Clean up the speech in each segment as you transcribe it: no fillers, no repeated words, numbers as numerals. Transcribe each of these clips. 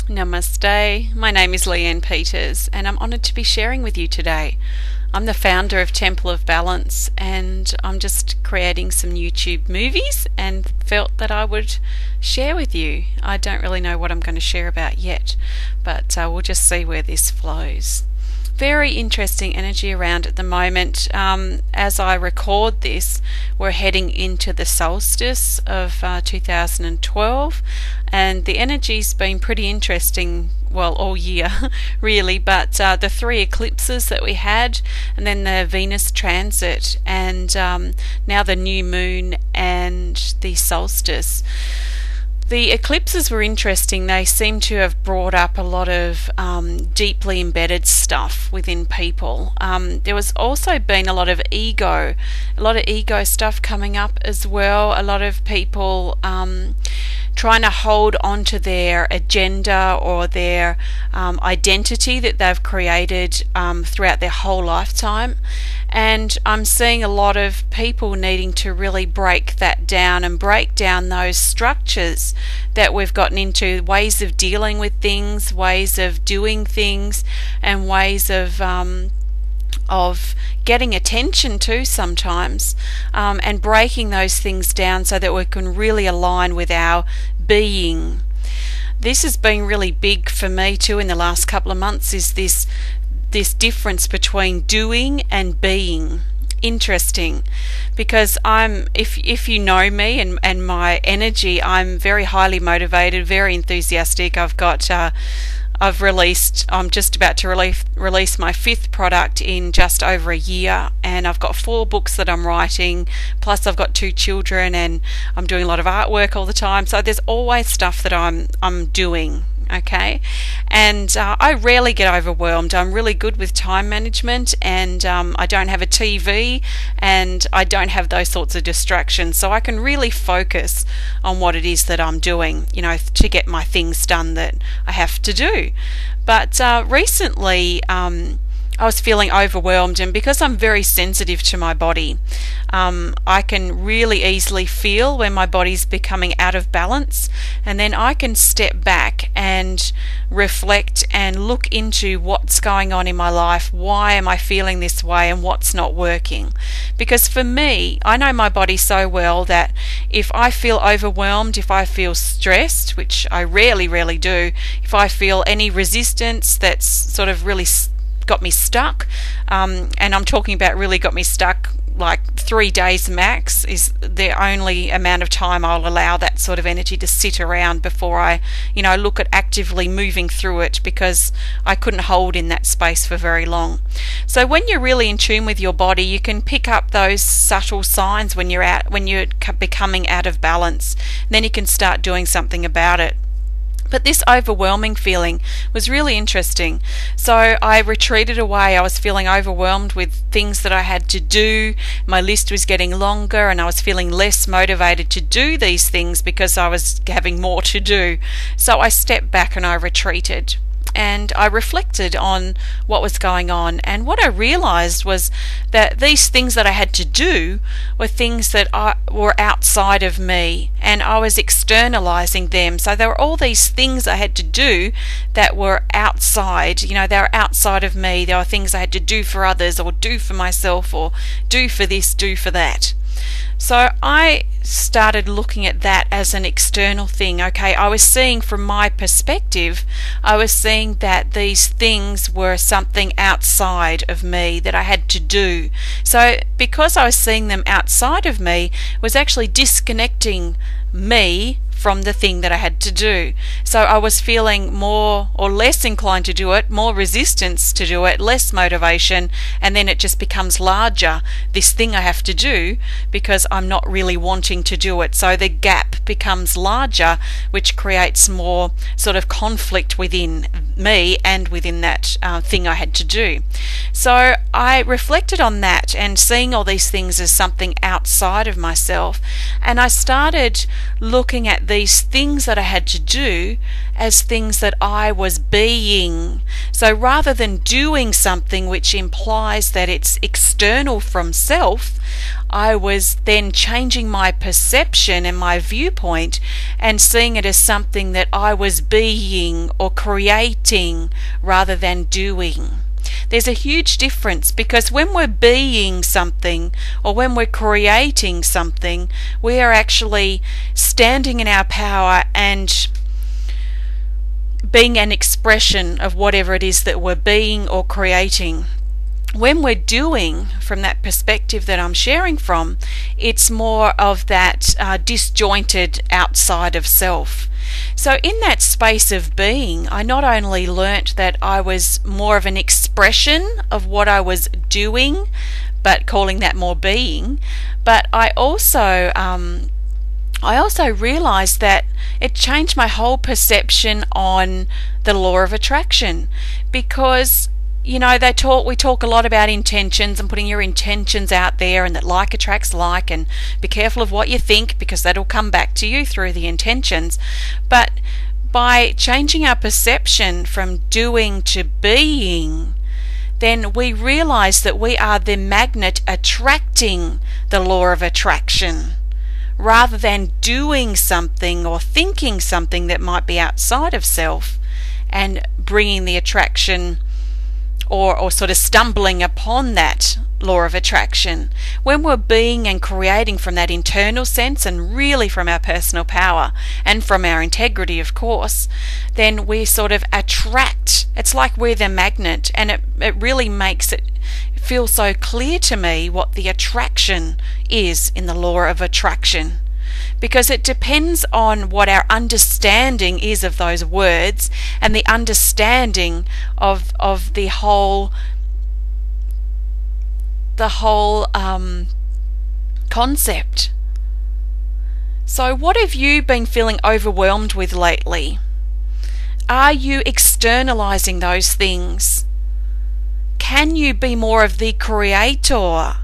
Namaste, my name is Leanne Peters and I'm honoured to be sharing with you today. I'm the founder of Temple of Balance and I'm just creating some YouTube movies and felt that I would share with you. I don't really know what I'm going to share about yet, but we'll just see where this flows. Very interesting energy around at the moment. As I record this, we're heading into the solstice of 2012, and the energy's been pretty interesting, well, all year really, but the three eclipses that we had, and then the Venus transit, and now the new moon and the solstice. The eclipses were interesting. They seem to have brought up a lot of deeply embedded stuff within people. There was also been a lot of ego stuff coming up as well. A lot of people trying to hold on to their agenda or their identity that they've created throughout their whole lifetime. And I'm seeing a lot of people needing to really break that down and break down those structures that we've gotten into, ways of dealing with things, ways of doing things, and ways of getting attention to sometimes, and breaking those things down so that we can really align with our being. This has been really big for me too in the last couple of months, is this difference between doing and being. Interesting, because if you know me and my energy, I'm very highly motivated, very enthusiastic. I'm just about to release my 5th product in just over a year, and I've got 4 books that I'm writing, plus I've got 2 children, and I'm doing a lot of artwork all the time, so there's always stuff that I'm doing. Okay, and I rarely get overwhelmed. I'm really good with time management, and I don't have a TV, and I don't have those sorts of distractions, so I can really focus on what it is that I'm doing, to get my things done that I have to do. But recently I was feeling overwhelmed, and because I'm very sensitive to my body, I can really easily feel when my body's becoming out of balance, and then I can step back and reflect and look into what's going on in my life. Why am I feeling this way, and what's not working? Because for me, I know my body so well that if I feel overwhelmed, if I feel stressed, which I rarely do, if I feel any resistance that's sort of really got me stuck, and I'm talking about really got me stuck, like 3 days max is the only amount of time I'll allow that sort of energy to sit around before I look at actively moving through it, because I couldn't hold in that space for very long. So when you're really in tune with your body, you can pick up those subtle signs when you're becoming out of balance. Then you can start doing something about it. But this overwhelming feeling was really interesting. So I retreated away. I was feeling overwhelmed with things that I had to do. My list was getting longer, and I was feeling less motivated to do these things because I was having more to do. So I stepped back and I retreated. And I reflected on what was going on, and what I realized was that these things that I had to do were things that were outside of me, and I was externalizing them. So there were all these things I had to do that were outside, they were outside of me. There were things I had to do for others, or do for myself, or do for this, do for that. So I started looking at that as an external thing. Okay, I was seeing from my perspective, I was seeing that these things were something outside of me that I had to do. So because I was seeing them outside of me, it was actually disconnecting me from the thing that I had to do. So I was feeling more or less inclined to do it, more resistance to do it, less motivation, and then it just becomes larger, this thing I have to do, because I'm not really wanting to do it. So the gap becomes larger, which creates more sort of conflict within me and within that thing I had to do. So I reflected on that and seeing all these things as something outside of myself, and I started looking at these things that I had to do as things that I was being. So rather than doing something which implies that it's external from self, I was then changing my perception and my viewpoint and seeing it as something that I was being or creating rather than doing. There's a huge difference, because when we're being something or when we're creating something, we are actually standing in our power and being an expression of whatever it is that we're being or creating. When we're doing, from that perspective that I'm sharing from, it's more of that disjointed outside of self. So in that space of being, I not only learnt that I was more of an expression of what I was doing, but calling that more being, but I also realized that it changed my whole perception on the law of attraction, because we talk a lot about intentions and putting your intentions out there, and that like attracts like, and be careful of what you think, because that'll come back to you through the intentions. But by changing our perception from doing to being, then we realize that we are the magnet attracting the law of attraction, rather than doing something or thinking something that might be outside of self and bringing the attraction or sort of stumbling upon that law of attraction. When we're being and creating from that internal sense, and really from our personal power and from our integrity, of course, then we sort of attract. It's like we're the magnet, and it really makes it feel so clear to me what the attraction is in the law of attraction, because it depends on what our understanding is of those words and the understanding of the whole concept. So what have you been feeling overwhelmed with lately? Are you externalizing those things? Can you be more of the creator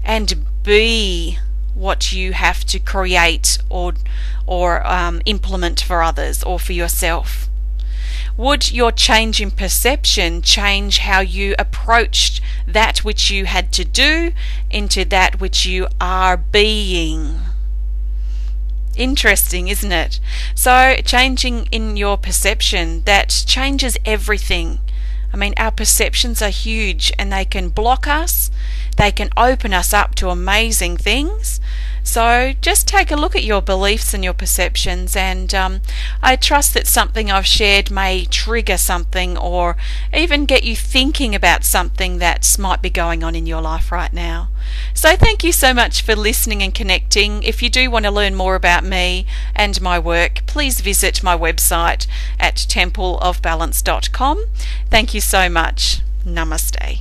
and be what you have to create or implement for others or for yourself? Would your change in perception change how you approached that which you had to do into that which you are being? Interesting, isn't it? So changing in your perception, that changes everything. I mean, our perceptions are huge, and they can block us, they can open us up to amazing things. So just take a look at your beliefs and your perceptions, and I trust that something I've shared may trigger something, or even get you thinking about something that might be going on in your life right now. So thank you so much for listening and connecting. If you do want to learn more about me and my work, please visit my website at templeofbalance.com. Thank you so much. Namaste.